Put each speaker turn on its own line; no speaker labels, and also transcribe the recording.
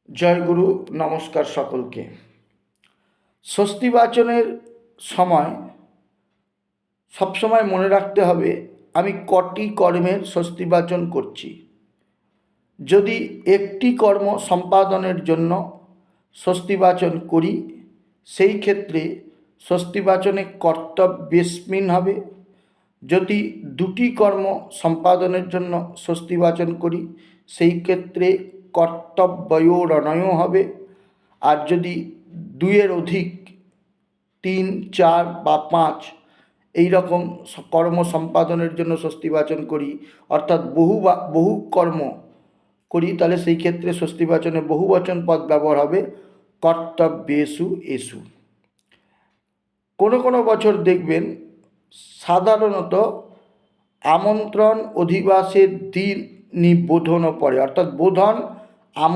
জয় গুরু, নমস্কার সকলকে। স্বস্তিবাচনের সময় সবসময় মনে রাখতে হবে আমি কটি কর্মের স্বস্তিবাচন করছি। যদি একটি কর্ম সম্পাদনের জন্য স্বস্তিবাচন করি, সেই ক্ষেত্রে স্বস্তিবাচনে কর্তব্যেস্মিন হবে। যদি দুটি কর্ম সম্পাদনের জন্য স্বস্তিবাচন করি, সেই ক্ষেত্রে কর্তব্যয়োরণয় হবে। আর যদি দুইয়ের অধিক, 3, 4 বা 5 এই রকম কর্ম সম্পাদনের জন্য স্বস্তিবাচন করি, অর্থাৎ বহু কর্ম করি, তাহলে সেই ক্ষেত্রে স্বস্তিবাচনে বহুবচন পদ ব্যবহার হবে কর্তব্যেষু এষু। কোনো বছর দেখবেন সাধারণত আমন্ত্রণ অধিবাসের দিনই বোধনও পড়ে, অর্থাৎ বোধন আমন্ত্রণ